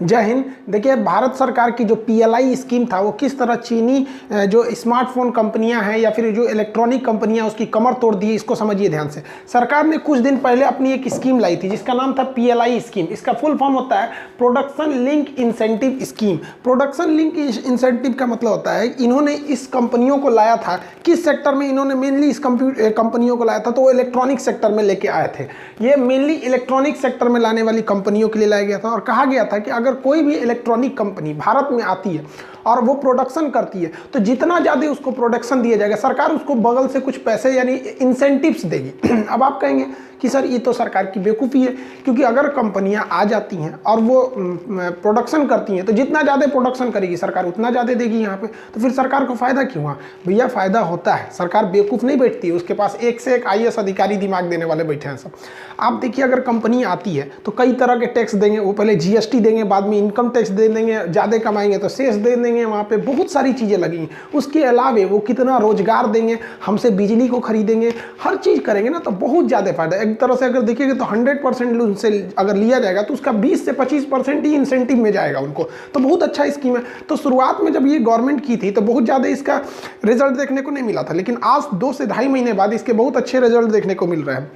जय हिंद। देखिए, भारत सरकार की जो पीएलआई स्कीम था वो किस तरह चीनी जो स्मार्टफोन कंपनियां हैं या फिर जो इलेक्ट्रॉनिक कंपनियां उसकी कमर तोड़ दी, इसको समझिए ध्यान से। सरकार ने कुछ दिन पहले अपनी एक स्कीम लाई थी जिसका नाम था पीएलआई स्कीम। इसका फुल फॉर्म होता है production link incentive scheme. Production link incentive का मतलब होता है इन्होंने इस कंपनियों को लाया था, किस सेक्टर में इन्होंने मेनली इस कंपनियों को लाया था, तो वो इलेक्ट्रॉनिक सेक्टर में लेके आए थे। ये मेनली इलेक्ट्रॉनिक सेक्टर में लाने वाली कंपनियों के लिए लाया गया था और कहा गया था कि अगर कोई भी इलेक्ट्रॉनिक कंपनी भारत में आती है और वो प्रोडक्शन करती है तो जितना ज़्यादा उसको प्रोडक्शन दिया जाएगा, सरकार उसको बगल से कुछ पैसे यानी इंसेंटिव्स देगी। अब आप कहेंगे कि सर ये तो सरकार की बेवकूफ़ी है, क्योंकि अगर कंपनियां आ जाती हैं और वो प्रोडक्शन करती हैं तो जितना ज़्यादा प्रोडक्शन करेगी सरकार उतना ज़्यादा देगी यहाँ पे, तो फिर सरकार को फ़ायदा क्यों हुआ? भैया फ़ायदा होता है, सरकार बेवकूफ़ नहीं बैठती है, उसके पास एक से एक आईएएस अधिकारी दिमाग देने वाले बैठे हैं सब। आप देखिए, अगर कंपनी आती है तो कई तरह के टैक्स देंगे, वो पहले जीएसटी देंगे, बाद में इनकम टैक्स दे देंगे, ज़्यादा कमाएंगे तो सेस दे देंगे, वहाँ पे बहुत सारी चीज़ें लगेंगी। उसके अलावे वो कितना रोजगार देंगे, हमसे बिजली को खरीदेंगे, हर चीज़ करेंगे ना, तो बहुत ज़्यादा फायदा। एक तरह से अगर देखिएगा तो 100% उनसे अगर लिया जाएगा तो उसका 20 से 25% ही इंसेंटिव में जाएगा उनको, तो बहुत अच्छा स्कीम है। तो शुरुआत में जब ये गवर्नमेंट की थी तो बहुत ज़्यादा इसका रिजल्ट देखने को नहीं मिला था, लेकिन आज 2 से ढाई महीने बाद इसके बहुत अच्छे रिजल्ट देखने को मिल रहे हैं।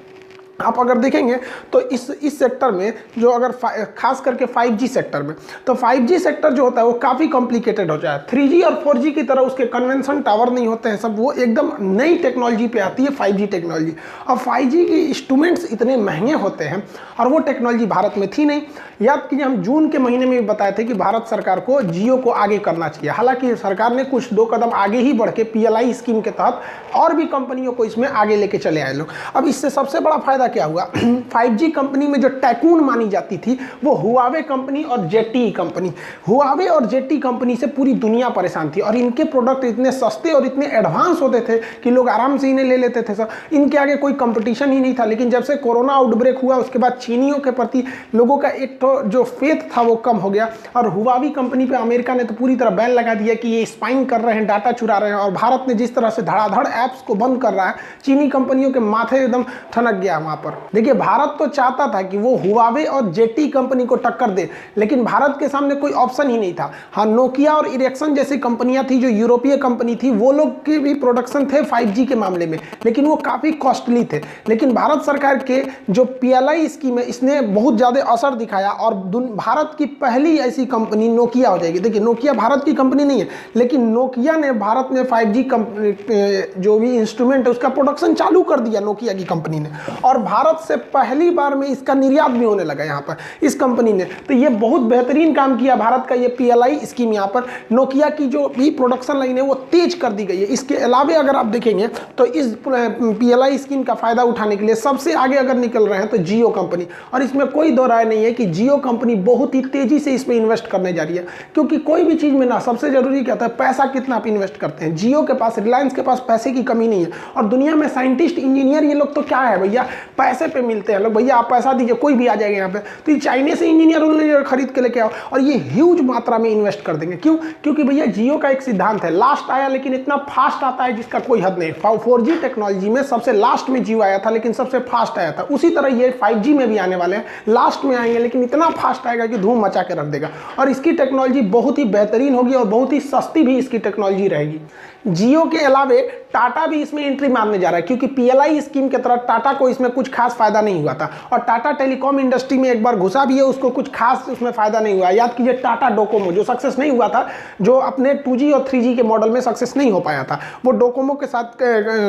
आप अगर देखेंगे तो इस सेक्टर में जो अगर खास करके 5G सेक्टर में, तो 5G सेक्टर जो होता है वो काफ़ी कॉम्प्लिकेटेड हो जाए। 3G और 4G की तरह उसके कन्वेंशन टावर नहीं होते हैं सब, वो एकदम नई टेक्नोलॉजी पे आती है 5G टेक्नोलॉजी। और 5G के इंस्ट्रूमेंट्स इतने महंगे होते हैं और वो टेक्नोलॉजी भारत में थी नहीं। याद कीजिए, हम जून के महीने में भी बताए थे कि भारत सरकार को जियो को आगे करना चाहिए। हालांकि सरकार ने कुछ 2 कदम आगे ही बढ़ के पीएलआई स्कीम के तहत और भी कंपनियों को इसमें आगे लेके चले आए लोग। अब इससे सबसे बड़ा फायदा क्या हुआ? 5G कंपनी में जो टैकून मानी जाती थी वो हुआवे कंपनी और जेटी कंपनी। हुआवे और जेटी कंपनी से पूरी दुनिया परेशान थी और इनके प्रोडक्ट इतने सस्ते और इतने एडवांस होते थे कि लोग आराम से इन्हें ले लेते थे सर, इनके आगे कोई कंपटीशन ही नहीं था। लेकिन जब से कोरोना आउटब्रेक हुआ उसके बाद चीनियों के प्रति लोगों का एक तो जो फेथ था वो कम हो गया और हुआवी कंपनी पे अमेरिका ने तो पूरी तरह बैन लगा दिया कि ये स्पाइंग कर रहे हैं, डाटा चुरा रहे हैं। और भारत ने जिस तरह से धड़ाधड़ ऐप्स को बंद कर रहा है, चीनी कंपनियों के माथे एकदम ठनक गया वहां पर। देखिए, भारत तो चाहता था कि वो हुआवे और जेटी कंपनी को टक्कर दे, लेकिन भारत के सामने कोई ऑप्शन ही नहीं था। हाँ, नोकिया और इरेक्सन जैसी कंपनियां थी जो यूरोपीय कंपनी थी, वो लोग के भी प्रोडक्शन थे 5G के मामले में, लेकिन वो काफी कॉस्टली थे। लेकिन भारत सरकार के जो पीएलआई स्कीम है इसने बहुत ज्यादा असर दिखाया और भारत की पहली ऐसी कंपनी नोकिया हो जाएगी। देखिए, नोकिया भारत की कंपनी नहीं है, लेकिन नोकिया ने भारत में 5G जो भी इंस्ट्रूमेंट है उसका प्रोडक्शन चालू कर दिया नोकिया की कंपनी ने, और भारत से पहली बार में इसका निर्यात भी होने लगा यहाँ पर इस कंपनी ने। तो ये बहुत बेहतरीन काम किया भारत का ये पीएलआई स्कीम। यहाँ पर नोकिया की जो भी प्रोडक्शन लाइन है वो तेज कर दी गई है। इसके अलावा अगर आप देखेंगे तो इस पीएलआई स्कीम का फायदा उठाने के लिए सबसे आगे अगर निकल रहे हैं तो जियो कंपनी, और इसमें कोई दो राय नहीं है कि जियो कंपनी बहुत ही तेजी से इसमें इन्वेस्ट करने जा रही है। क्योंकि कोई भी चीज में ना सबसे जरूरी क्या होता है, पैसा कितना आप इन्वेस्ट करते हैं। जियो के पास, रिलायंस के पास पैसे की कमी नहीं है, और दुनिया में साइंटिस्ट इंजीनियर ये लोग तो क्या है भैया, पैसे पे मिलते हैं लोग। भैया आप पैसा दीजिए कोई भी आ जाएगा यहाँ पे, तो ये चाइनीज से इंजीनियर खरीद के लेके आओ और ये ह्यूज मात्रा में इन्वेस्ट कर देंगे। क्यों? क्योंकि भैया जियो का एक सिद्धांत है, लास्ट आया लेकिन इतना फास्ट आता है जिसका कोई हद नहीं। 4G टेक्नोलॉजी में सबसे लास्ट में जियो आया था लेकिन सबसे फास्ट आया था, उसी तरह ये 5G में भी आने वाले हैं, लास्ट में आएंगे लेकिन इतना फास्ट आएगा कि धूम मचा के रख देगा। और इसकी टेक्नोलॉजी बहुत ही बेहतरीन होगी और बहुत ही सस्ती भी इसकी टेक्नोलॉजी रहेगी। जियो के अलावे टाटा भी इसमें एंट्री मारने जा रहा है, क्योंकि पीएलआई स्कीम के तरह टाटा को इसमें कुछ खास फायदा नहीं हुआ था, और टाटा टेलीकॉम इंडस्ट्री में एक बार घुसा भी है, उसको कुछ खास उसमें फायदा नहीं हुआ। याद कीजिए, टाटा डोकोमो जो सक्सेस नहीं हुआ था, जो अपने 2G और 3G के मॉडल में सक्सेस नहीं हो पाया था, वो डोकोमो के साथ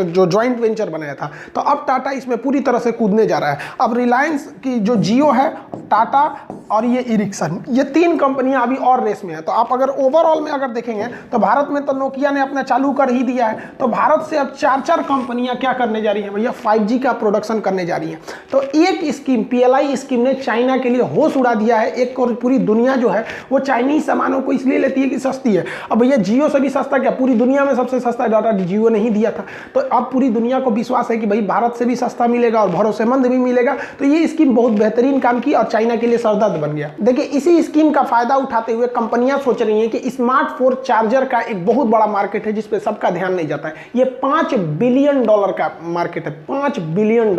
जो ज्वाइंट वेंचर बनाया था। तो अब टाटा इसमें पूरी तरह से कूदने जा रहा है। अब रिलायंस की जो जियो है, टाटा और ये इरिक्सन, ये 3 कंपनियां अभी और रेस में है। तो आप अगर ओवरऑल में अगर देखेंगे तो भारत में तो नोकिया ने अपना चालू कर ही दिया है, तो भारत से अब 4 कंपनियां क्या करने जा रही हैं भैया, 5G का प्रोडक्शन करने जा रही हैं। तो एक स्कीम, पीएलआई स्कीम ने चाइना के लिए होश उड़ा दिया है। एक और पूरी दुनिया जो है वो चाइनीज सामानों को इसलिए लेती है कि सस्ती है। अब भैया जियो से भी सस्ता क्या, पूरी दुनिया में सबसे सस्ता डाटा जियो ने ही दिया था। तो अब पूरी दुनिया को विश्वास है कि भाई भारत से भी सस्ता मिलेगा और भरोसेमंद भी मिलेगा। तो ये स्कीम बहुत बेहतरीन काम की और चाइना के लिए सरदर्द बन गया। देखिए, इसी स्कीम का फायदा उठाते हुए कंपनियां सोच रही हैं कि स्मार्टफोन चार्जर का एक बहुत बड़ा मार्केट है जिस पे सबका ध्यान नहीं जाता है। ये $5 बिलियन का मार्केट है, $5 बिलियन।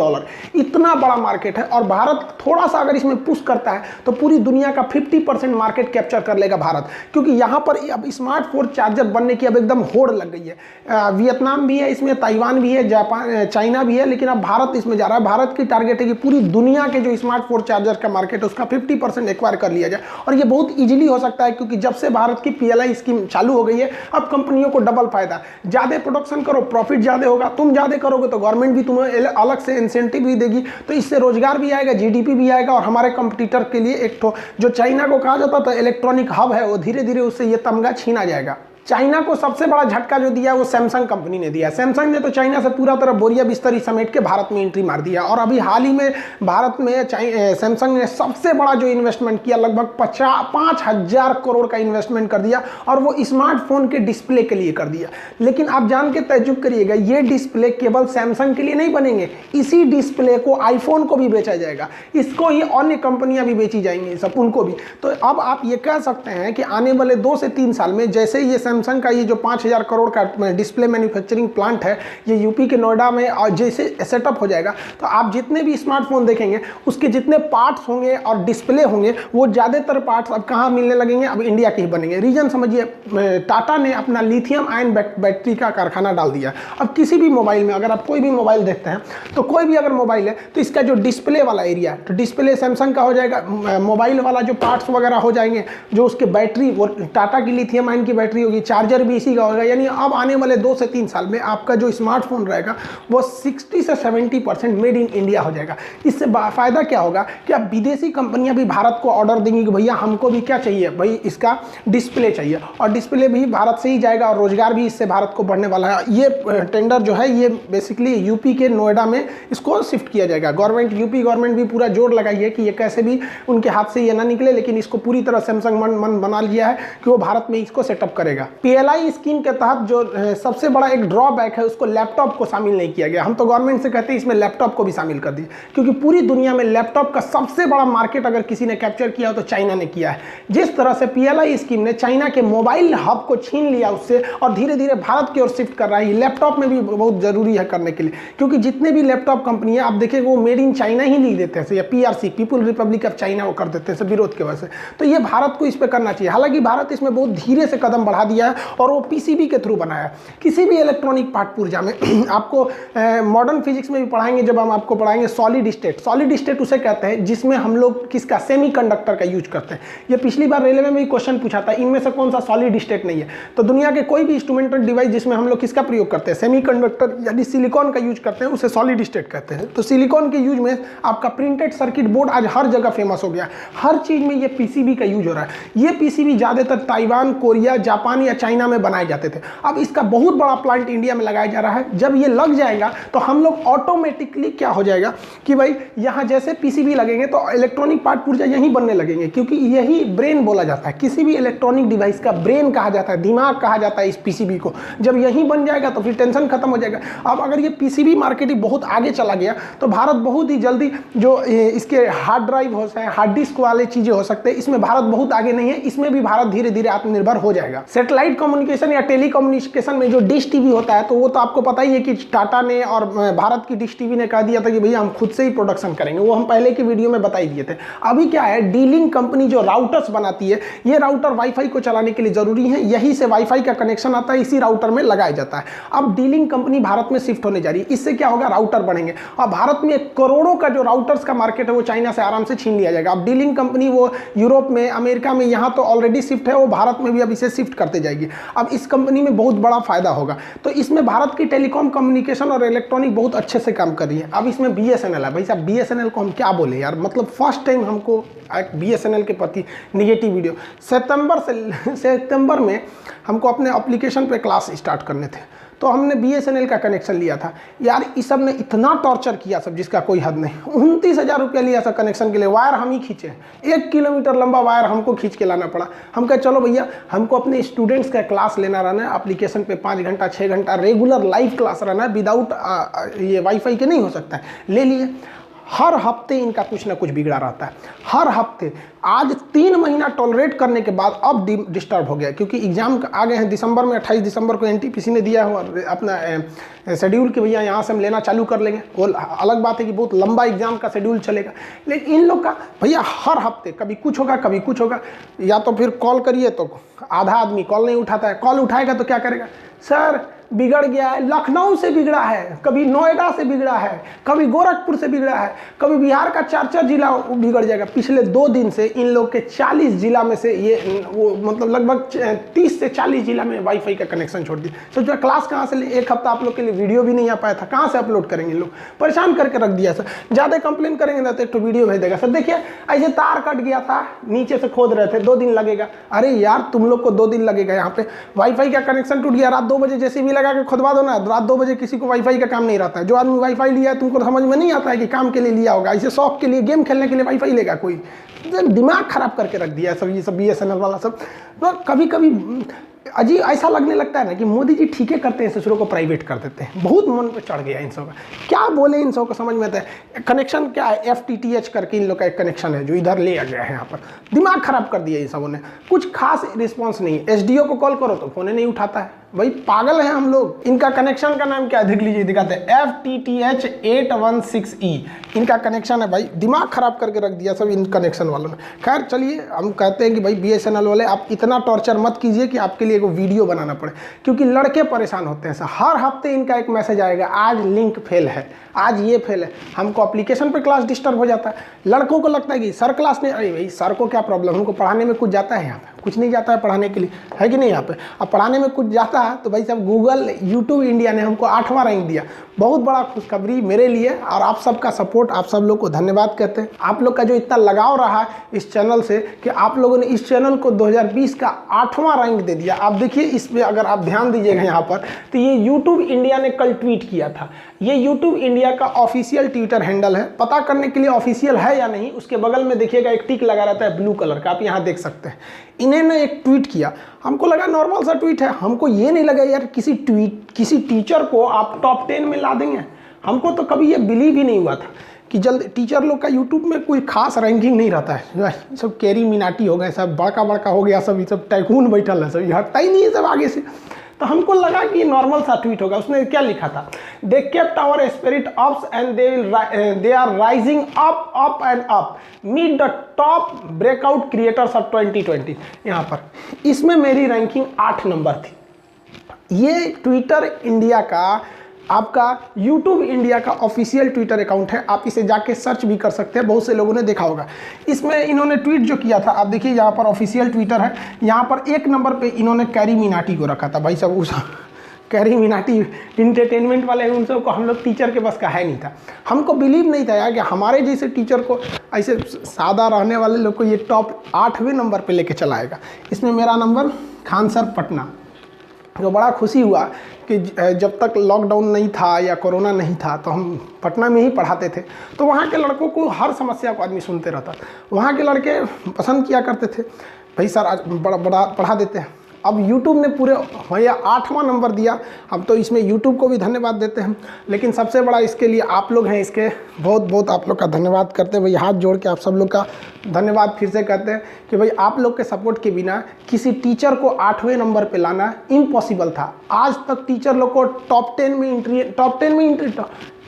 इतना बड़ा मार्केट है और भारत थोड़ा सा अगर इसमें पुश करता है तो पूरी दुनिया का 50% मार्केट कैप्चर कर लेगा भारत, क्योंकि यहाँ पर अब स्मार्टफोन चार्जर बनने की अब एकदम होड़ लग गई है। वियतनाम भी है इसमें, ताइवान भी है, जापान, चाइना भी है, लेकिन अब भारत इसमें जा रहा है। भारत की टारगेट है कि पूरी दुनिया के जो स्मार्टफोन चार्जर का मार्केट है उसका 50% एक्वायर कर लिया जाए, और ये बहुत ईजिली हो सकता है क्योंकि जब से भारत की PLI स्कीम चालू हो गई है अब कंपनियों को डबल फायदा, ज़्यादा प्रोडक्शन करो प्रॉफिट ज़्यादा होगा, तुम ज़्यादा करोगे तो गवर्नमेंट भी तुम्हें अलग से इंसेंटिव भी देगी, तो इससे रोजगार भी आएगा, GDP भी आएगा, और हमारे कंपटीटर के लिए एक तो जो चाइना को कहा जाता था इलेक्ट्रॉनिक हब है, वो धीरे धीरे उससे ये तमगा छीना जाएगा। चाइना को सबसे बड़ा झटका जो दिया वो सैमसंग कंपनी ने दिया। सैमसंग ने तो चाइना से पूरा तरह बोरिया बिस्तरी समेट के भारत में एंट्री मार दिया, और अभी हाल ही में भारत में सैमसंग ने सबसे बड़ा जो इन्वेस्टमेंट किया, लगभग 5,000 करोड़ का इन्वेस्टमेंट कर दिया, और वो स्मार्टफोन के डिस्प्ले के लिए कर दिया। लेकिन आप जान के तजुब करिएगा, ये डिस्प्ले केवल सैमसंग के लिए नहीं बनेंगे, इसी डिस्प्ले को आईफोन को भी बेचा जाएगा, इसको ही अन्य कंपनियां भी बेची जाएंगी, सब उनको भी। तो अब आप ये कह सकते हैं कि आने वाले 2 से 3 साल में जैसे ये सैमसंग का ये जो 5,000 करोड़ का डिस्प्ले मैन्युफैक्चरिंग प्लांट है ये यूपी के नोएडा में और जैसे सेटअप हो जाएगा, तो आप जितने भी स्मार्टफोन देखेंगे उसके जितने पार्ट्स होंगे और डिस्प्ले होंगे वो ज़्यादातर पार्ट्स अब कहाँ मिलने लगेंगे, अब इंडिया के ही बनेंगे। रीजन समझिए, टाटा ने अपना लिथियम आयन बैटरी का कारखाना डाल दिया। अब किसी भी मोबाइल में अगर आप कोई भी मोबाइल देखते हैं तो कोई भी अगर मोबाइल है तो इसका जो डिस्प्ले वाला एरिया है तो डिस्प्ले सैमसंग का हो जाएगा, मोबाइल वाला जो पार्ट्स वगैरह हो जाएंगे, जो उसके बैटरी वो टाटा की लिथियम आयन की बैटरी होगी, चार्जर भी इसी का होगा। यानी अब आने वाले 2 से 3 साल में आपका जो स्मार्टफोन रहेगा वो 60 से 70% मेड इन इंडिया हो जाएगा। इससे फायदा क्या होगा कि अब विदेशी कंपनियां भी भारत को ऑर्डर देंगी कि भैया हमको भी क्या चाहिए, भाई इसका डिस्प्ले चाहिए, और डिस्प्ले भी भारत से ही जाएगा, और रोजगार भी इससे भारत को बढ़ने वाला है। ये टेंडर जो है ये बेसिकली यूपी के नोएडा में इसको शिफ्ट किया जाएगा। यूपी गवर्नमेंट भी पूरा जोर लगाई है कि ये कैसे भी उनके हाथ से ये ना निकले, लेकिन इसको पूरी तरह सैमसंग मन बना लिया है कि वो भारत में इसको सेटअप करेगा। PLI स्कीम के तहत जो सबसे बड़ा एक ड्रॉबैक है उसको लैपटॉप को शामिल नहीं किया गया। हम तो गवर्नमेंट से कहते हैं इसमें लैपटॉप को भी शामिल कर दिए, क्योंकि पूरी दुनिया में लैपटॉप का सबसे बड़ा मार्केट अगर किसी ने कैप्चर किया हो तो चाइना ने किया है। जिस तरह से PLI स्कीम ने चाइना के मोबाइल हब को छीन लिया उससे और धीरे धीरे भारत की ओर शिफ्ट कर रहा है, लैपटॉप में भी बहुत जरूरी है करने के लिए, क्योंकि जितने भी लैपटॉप कंपनियां आप देखें वो मेड इन चाइना ही लिख देते हैं, या PRC people Republic of China वो कर देते हैं विरोध की वजह से। तो ये भारत को इस पर करना चाहिए। हालांकि भारत इसमें बहुत धीरे से कदम बढ़ा दिया है और वो PCB के थ्रू बनाया। किसी भी इलेक्ट्रॉनिक पार्ट पुर्जा में आपको मॉडर्न फिजिक्स में भी पढ़ाएंगे, जब हम आपको पढ़ाएंगे सॉलिड स्टेट। सॉलिड स्टेट उसे कहते हैं जिसमें हम लोग किसका सेमीकंडक्टर का यूज करते हैं। ये पिछली बार रेलवे में भी क्वेश्चन पूछा था, इनमें से कौन सा सॉलिड स्टेट नहीं है। तो दुनिया के कोई भी इंस्ट्रूमेंटल डिवाइस जिसमें हम लोग किसका प्रयोग करते हैं, सेमीकंडक्टर यानी सिलिकॉन का यूज करते हैं, उसे सॉलिड स्टेट कहते हैं। तो सिलिकॉन के यूज में आपका प्रिंटेड सर्किट बोर्ड आज हर जगह फेमस हो गया, हर चीज में ये PCB का यूज हो रहा है। ये PCB ज्यादातर ताइवान, कोरिया, जापान या चाइना में बनाए जाते थे। अब इसका बहुत बड़ा प्लांट इंडिया में लगाया जा रहा है। जब ये लग जाएगा तो हम लोग ऑटोमेटिकली क्या हो जाएगा कि भाई यहाँ जैसे PCB लगेंगे तो इलेक्ट्रॉनिक पार्ट पुर्जा यहीं बनने लगेंगे, क्योंकि यही ब्रेन बोला जाता है। किसी भी इलेक्ट्रॉनिक डिवाइस का ब्रेन कहा जाता है, दिमाग कहा जाता है इस PCB को। जब यहीं बन जाएगा तो फिर टेंशन खत्म हो जाएगा। अब अगर ये PCB मार्केटिंग बहुत आगे चला गया तो भारत बहुत ही जल्दी जो इसके हार्ड ड्राइव हो सकते हैं, हार्ड डिस्क वाले चीजें हो सकते हैं, इसमें भारत बहुत आगे नहीं है। इसमें भी भारत धीरे धीरे आत्मनिर्भर हो जाएगा। सैटेलाइट कम्युनिकेशन या टेलीकम्युनिकेशन में जो डिश टीवी होता है तो वो तो आपको पता ही है कि टाटा ने और भारत की डिश टीवी ने कह दिया था कि भैया हम खुद से ही प्रोडक्शन करेंगे। वो हम पहले की वीडियो में बता ही दिए थे। अभी क्या है, डीलिंक कंपनी जो राउटर्स बनाती है, ये राउटर वाईफाई को चलाने के लिए जरूरी है, यहीं से वाईफाई का कनेक्शन आता है, इसी राउटर में लगाया जाता है। अब डीलिंक कंपनी भारत में शिफ्ट होने जा रही है। इससे क्या होगा, राउटर बढ़ेंगे और भारत में करोड़ों का जो राउटर्स का मार्केट है वो चाइना से आराम से छीन लिया जाएगा। अब डीलिंक कंपनी वो यूरोप में, अमेरिका में, यहाँ तो ऑलरेडी शिफ्ट है, वो भारत में भी अब इसे शिफ्ट करते जाएगी। अब इस कंपनी में बहुत बड़ा फायदा होगा। तो इसमें भारत की टेलीकॉम कम्युनिकेशन और इलेक्ट्रॉनिक बहुत अच्छे से काम कर रही है। अब इसमें BSNL है। भाई साहब BSNL को हम क्या बोले यार, मतलब फर्स्ट टाइम हमको एक BSNL के प्रति निगेटिव वीडियो। सितंबर में हमको अपने एप्लीकेशन पे क्लास स्टार्ट करने थे, तो हमने BSNL का कनेक्शन लिया था। यार इस सब ने इतना टॉर्चर किया सब जिसका कोई हद नहीं। 29,000 रुपया लिया था कनेक्शन के लिए। वायर हम ही खींचे, 1 किलोमीटर लंबा वायर हमको खींच के लाना पड़ा। हम कहे चलो भैया हमको अपने स्टूडेंट्स का क्लास लेना रहना है, एप्लीकेशन पे 5 घंटा 6 घंटा रेगुलर लाइव क्लास रहना है, विदाउट ये वाईफाई के नहीं हो सकता है। ले लिए। हर हफ्ते इनका कुछ ना कुछ बिगड़ा रहता है, हर हफ्ते। आज 3 महीना टॉलरेट करने के बाद अब डिस्टर्ब हो गया, क्योंकि एग्जाम आ गए हैं दिसंबर में। 28 दिसंबर को एनटीपीसी ने दिया हुआ अपना शेड्यूल कि भैया यहाँ से हम लेना चालू कर लेंगे। वो अलग बात है कि बहुत लंबा एग्जाम का शेड्यूल चलेगा, लेकिन इन लोग का भैया हर हफ्ते कभी कुछ होगा कभी कुछ होगा। या तो फिर कॉल करिए तो आधा आदमी कॉल नहीं उठाता है, कॉल उठाएगा तो क्या करेगा, सर बिगड़ गया है, लखनऊ से बिगड़ा है, कभी नोएडा से बिगड़ा है, कभी गोरखपुर से बिगड़ा है, कभी बिहार का 4 जिला बिगड़ जाएगा। पिछले 2 दिन से इन लोग के 40 जिला में से ये वो मतलब लगभग 30 से 40 जिला में वाईफाई का कनेक्शन छोड़ दिया। सोचो क्लास कहाँ से ले, 1 हफ्ता आप लोग के लिए वीडियो भी नहीं आ पाया था, कहाँ से अपलोड करेंगे। लोग परेशान करके रख दिया सर। ज़्यादा कंप्लेन करेंगे ना तो एक तो वीडियो भेज देगा, सर देखिए ऐसे तार कट गया था, नीचे से खोद रहे थे, 2 दिन लगेगा। अरे यार तुम लोग को 2 दिन लगेगा, यहाँ पे वाईफाई का कनेक्शन टूट गया, रात 2 बजे जैसे भी लगा के खुदवा दो ना। रात 2 बजे किसी को वाईफाई का काम नहीं रहता है। जो आदमी वाईफाई लिया है तुमको समझ में नहीं आता है कि काम के लिए लिया होगा, इसे शौक के लिए गेम खेलने के लिए वाईफाई लेगा कोई। दिमाग खराब करके रख दिया है सब, ये सब BSNL वाला सब। तो कभी कभी अजीब ऐसा लगने लगता है ना कि मोदी जी ठीक है करते हैं, ससुरों को प्राइवेट कर देते हैं। बहुत मन पे चढ़ गया इन सब का, क्या बोले इन सब को समझ में आता है। कनेक्शन क्या है, FTTH करके इन लोग का एक कनेक्शन है जो इधर ले आ गया है यहाँ पर। दिमाग खराब कर दिया इन सबों ने, कुछ खास रिस्पॉन्स नहीं है। SDO को कॉल करो तो फोन नहीं उठाता है, भाई पागल है हम लोग। इनका कनेक्शन का नाम क्या है देख लीजिए, दिखाते हैं FTTH 816E इनका कनेक्शन है। भाई दिमाग खराब करके रख दिया सब इन कनेक्शन वालों ने। खैर चलिए, हम कहते हैं कि भाई BSNL वाले आप इतना टॉर्चर मत कीजिए कि आपके लिए एगो वीडियो बनाना पड़े, क्योंकि लड़के परेशान होते हैं सर। हर हफ्ते इनका एक मैसेज आएगा, आज लिंक फेल है, आज ये फेल है। हमको एप्लीकेशन पर क्लास डिस्टर्ब हो जाता है। लड़कों को लगता है कि सर क्लास नहीं, अरे भाई सर को क्या प्रॉब्लम, हमको पढ़ाने में कुछ जाता है, यहाँ पे कुछ नहीं जाता है पढ़ाने के लिए, है कि नहीं। यहाँ पे अब पढ़ाने में कुछ जाता है तो भाई साहब गूगल YouTube इंडिया ने हमको 8वां रैंक दिया। बहुत बड़ा खुशखबरी मेरे लिए, और आप सबका सपोर्ट, आप सब लोग को धन्यवाद कहते हैं। आप लोग का जो इतना लगाव रहा है इस चैनल से कि आप लोगों ने इस चैनल को 2020 का 8वां रैंक दे दिया। आप देखिए इसमें अगर आप ध्यान दीजिएगा यहाँ पर, तो ये YouTube इंडिया ने कल ट्वीट किया था। ये YouTube इंडिया का ऑफिशियल ट्विटर हैंडल है। पता करने के लिए ऑफिशियल है या नहीं, उसके बगल में देखिएगा एक टिक लगा रहता है ब्लू कलर का, आप यहाँ देख सकते हैं। इन्होंने एक ट्वीट किया, हमको लगा नॉर्मल सा ट्वीट है, हमको ये नहीं लगा यार किसी टीचर को आप टॉप 10 में ला देंगे। हमको तो कभी ये बिलीव ही नहीं हुआ था कि जल्द टीचर लोग का यूट्यूब में कोई खास रैंकिंग नहीं रहता है। सब कैरी मिनाटी हो गए, सब बड़का बड़का हो गया, सब ये सब टाइकून बैठल है, सब हटता ही नहीं है सब आगे से। तो हमको लगा कि नॉर्मल सा ट्वीट होगा। उसने क्या लिखा था, they kept our spirit ups and they are rising up up and up, meet the top breakout creators of 2020। यहाँ पर इसमें मेरी रैंकिंग 8 नंबर थी। ये ट्विटर इंडिया का, आपका YouTube इंडिया का ऑफिशियल ट्विटर अकाउंट है, आप इसे जाके सर्च भी कर सकते हैं, बहुत से लोगों ने देखा होगा। इसमें इन्होंने ट्वीट जो किया था, आप देखिए यहाँ पर ऑफिशियल ट्विटर है, यहाँ पर 1 नंबर पे इन्होंने कैरी मिनाटी को रखा था। भाई साहब उस कैरी मिनाटी इंटरटेनमेंट वाले उन सबको, हम लोग टीचर के बस का है नहीं था। हमको बिलीव नहीं था यार कि हमारे जैसे टीचर को, ऐसे सादा रहने वाले लोग को ये टॉप 8वें नंबर पर लेके चलाएगा। इसमें मेरा नंबर खान सर पटना, जो बड़ा खुशी हुआ कि जब तक लॉकडाउन नहीं था या कोरोना नहीं था तो हम पटना में ही पढ़ाते थे, तो वहाँ के लड़कों को हर समस्या को आदमी सुनते रहता। वहाँ के लड़के पसंद किया करते थे, भाई सर आज बड़ा पढ़ा देते हैं। अब YouTube ने पूरे भैया 8वां नंबर दिया। हम तो इसमें YouTube को भी धन्यवाद देते हैं, लेकिन सबसे बड़ा इसके लिए आप लोग हैं, इसके बहुत बहुत आप लोग का धन्यवाद करते हैं। भाई हाथ जोड़ के आप सब लोग का धन्यवाद फिर से कहते हैं कि भाई आप लोग के सपोर्ट के बिना किसी टीचर को 8वें नंबर पे लाना इम्पॉसिबल था। आज तक टीचर लोग को टॉप 10 में एंट्री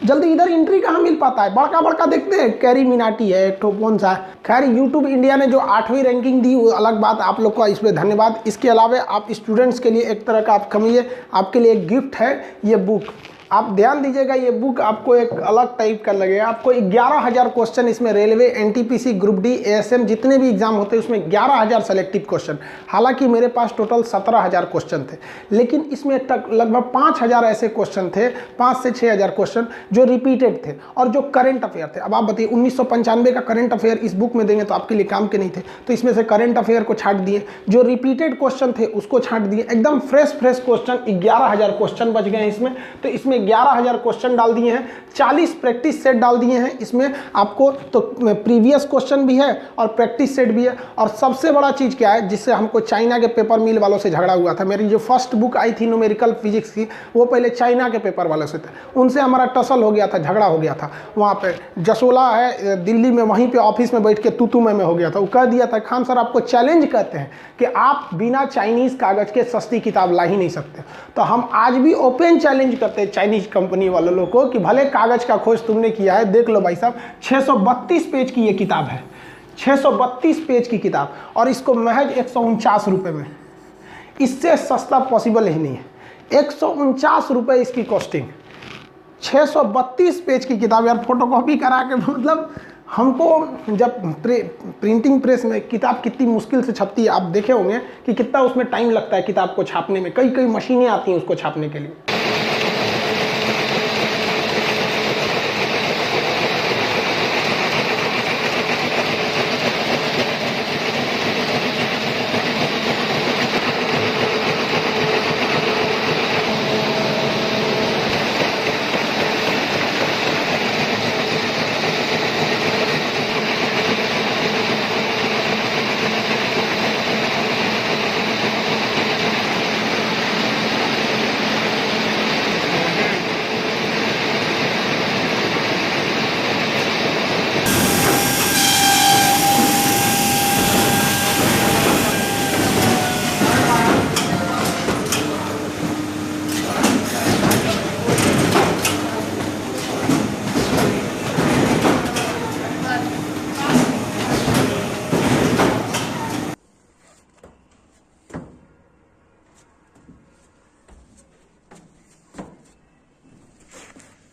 जल्दी इधर एंट्री कहाँ मिल पाता है। बड़का देखते हैं, कैरी मिनाटी है एक तो कौन सा। खैर YouTube इंडिया ने जो 8वीं रैंकिंग दी वो अलग बात, आप लोग का इस पर धन्यवाद। इसके अलावा आप स्टूडेंट्स के लिए एक तरह का आप कमिए, आपके लिए एक गिफ्ट है ये बुक। आप ध्यान दीजिएगा, ये बुक आपको एक अलग टाइप का लगेगा। आपको 11,000 क्वेश्चन इसमें railway, NTPC, group D, ASM जितने भी एग्जाम होते हैं उसमें 11,000 सेलेक्टिव क्वेश्चन। हालांकि मेरे पास टोटल 17,000 क्वेश्चन थे, लेकिन इसमें तक लगभग 5,000 ऐसे क्वेश्चन थे, 5 से 6,000 क्वेश्चन जो रिपीटेड थे और जो करंट अफेयर थे। अब आप बताइए 1995 का करंट अफेयर इस बुक में देंगे तो आपके लिए काम के नहीं थे, तो इसमें से करंट अफेयर को छांट दिए, जो रिपीटेड क्वेश्चन थे उसको छांट दिए, एकदम फ्रेश क्वेश्चन 11,000 क्वेश्चन बच गए इसमें। तो इसमें इसमें 11,000 क्वेश्चन डाल दिए हैं, 40 प्रैक्टिस सेट डाल दिए हैं इसमें आपको, तो प्रीवियस क्वेश्चन भी है और प्रैक्टिस सेट भी है। और सबसे बड़ा चीज़ क्या है जिससे हमको चाइना के पेपर मिल वालों से झगड़ा हुआ था, मेरी जो फर्स्ट बुक आई थी न्यूमेरिकल फिजिक्स की, वो पहले चाइना के पेपर वालों से थे, उनसे हमारा टसल हो गया था, झगड़ा हो गया था। वहाँ पे जसोला है दिल्ली में, वहीं पे ऑफिस में बैठ के तू में हो गया था। वो कह दिया था खान सर आपको चैलेंज करते हैं कि आप बिना चाइनीज़ कागज़ के सस्ती किताब ला ही नहीं सकते। तो हम आज भी ओपन चैलेंज करते हैं चाइनीज़ कंपनी वालों लोग को कि भले कागज़ का खोज तुमने किया है, देख लो भाई साहब 632 पेज की ये किताब है, 632 पेज की किताब, और इसको महज 149 रुपये में, इससे सस्ता पॉसिबल ही नहीं है। 149 रुपये इसकी कॉस्टिंग, 632 पेज की किताब यार, फोटोकॉपी करा के, मतलब हमको जब प्रिंटिंग प्रेस में किताब कितनी मुश्किल से छपती है, आप देखे होंगे कि कितना उसमें टाइम लगता है किताब को छापने में, कई मशीनें आती हैं उसको छापने के लिए।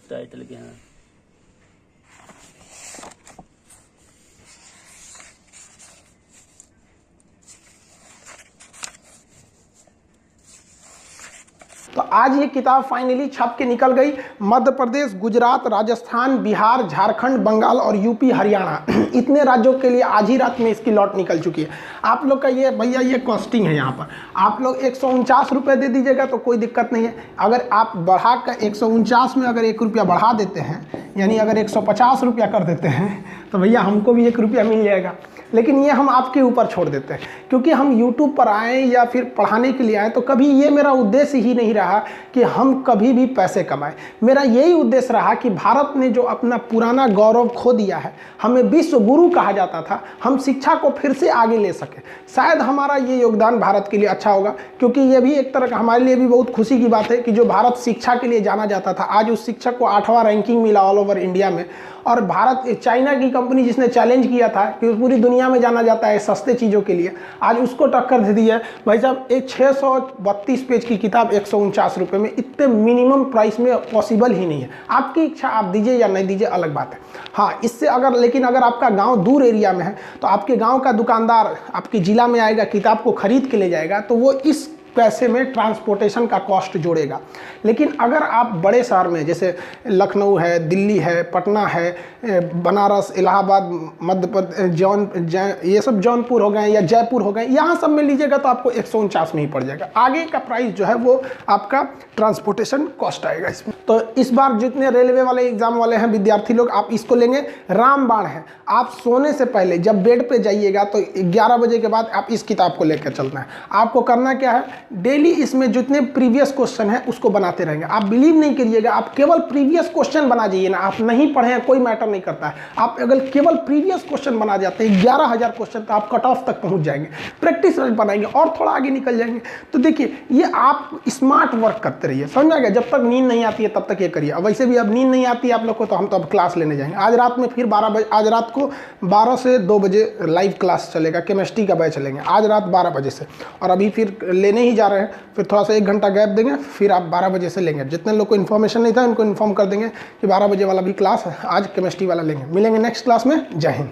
टाइटल क्या है? तो आज ये किताब फाइनली छप के निकल गई। मध्य प्रदेश, गुजरात, राजस्थान, बिहार, झारखंड, बंगाल और यूपी, हरियाणा, इतने राज्यों के लिए आज ही रात में इसकी लॉट निकल चुकी है। आप लोग का ये भैया ये कॉस्टिंग है, यहाँ पर आप लोग 149 रुपये दे दीजिएगा तो कोई दिक्कत नहीं है। अगर आप बढ़ा कर 149 में अगर 1 रुपया बढ़ा देते हैं, यानी अगर 150 रुपया कर देते हैं, तो भैया हमको भी 1 रुपया मिल जाएगा। लेकिन ये हम आपके ऊपर छोड़ देते हैं, क्योंकि हम YouTube पर आए या फिर पढ़ाने के लिए आए, तो कभी ये मेरा उद्देश्य ही नहीं रहा कि हम कभी भी पैसे कमाएं। मेरा यही उद्देश्य रहा कि भारत ने जो अपना पुराना गौरव खो दिया है, हमें विश्व गुरु कहा जाता था, हम शिक्षा को फिर से आगे ले सकें। शायद हमारा ये योगदान भारत के लिए अच्छा होगा, क्योंकि ये भी एक तरह का हमारे लिए भी बहुत खुशी की बात है कि जो भारत शिक्षा के लिए जाना जाता था, आज उस शिक्षक को 8वां रैंकिंग मिला ऑल ओवर इंडिया में। और भारत, चाइना की कंपनी जिसने चैलेंज किया था कि पूरी दुनिया में जाना जाता है सस्ते चीज़ों के लिए, आज उसको टक्कर दे दी है। भाई साहब एक 632 पेज की किताब 149 रुपये में, इतने मिनिमम प्राइस में पॉसिबल ही नहीं है। आपकी इच्छा, आप दीजिए या नहीं दीजिए अलग बात है। हाँ, इससे अगर, लेकिन अगर आपका गांव दूर एरिया में है तो आपके गांव का दुकानदार आपके ज़िला में आएगा, किताब को खरीद के ले जाएगा, तो वो इस पैसे में ट्रांसपोर्टेशन का कॉस्ट जोड़ेगा। लेकिन अगर आप बड़े शहर में, जैसे लखनऊ है, दिल्ली है, पटना है, बनारस, इलाहाबाद, मध्य प्रदेश, ये सब जौनपुर हो गए या जयपुर हो गए, यहाँ सब में लीजिएगा तो आपको 149 में ही पड़ जाएगा। आगे का प्राइस जो है वो आपका ट्रांसपोर्टेशन कॉस्ट आएगा इसमें। तो इस बार जितने रेलवे वाले एग्जाम वाले हैं विद्यार्थी लोग, आप इसको लेंगे। रामबाण है, आप सोने से पहले जब बेड पे जाइएगा तो 11 बजे के बाद आप इस किताब को लेकर चलना है। आपको करना क्या है, डेली इसमें जितने प्रीवियस क्वेश्चन है उसको बनाते रहेंगे। आप बिलीव नहीं करिएगा, आप केवल प्रीवियस क्वेश्चन बना जाइए ना, आप नहीं पढ़े हैं कोई मैटर नहीं करता है। आप अगर केवल प्रीवियस क्वेश्चन बना जाते हैं 11,000 क्वेश्चन, तो आप कट ऑफ तक पहुंच जाएंगे। प्रैक्टिस रन बनाएंगे और थोड़ा आगे निकल जाएंगे। तो देखिए, ये आप स्मार्ट वर्क करते रहिए, समझ में आ गया। जब तक नींद नहीं आती है तब तक ये करिए। अब वैसे भी अब नींद नहीं आती है आप लोग को, तो हम तो अब क्लास लेने जाएंगे। आज रात में फिर 12 बजे, आज रात को 12 से 2 बजे लाइव क्लास चलेगा, केमिस्ट्री का बैच चलेंगे आज रात 12 बजे से। और अभी फिर लेने ही जा रहे हैं, फिर थोड़ा सा 1 घंटा गैप देंगे, फिर आप 12 बजे से लेंगे। जितने लोग को इन्फॉर्मेशन नहीं था उनको इन्फॉर्म कर देंगे कि 12 बजे वाला भी क्लास आज केमिस्ट्री वाला लेंगे। मिलेंगे नेक्स्ट क्लास में। जय हिंद।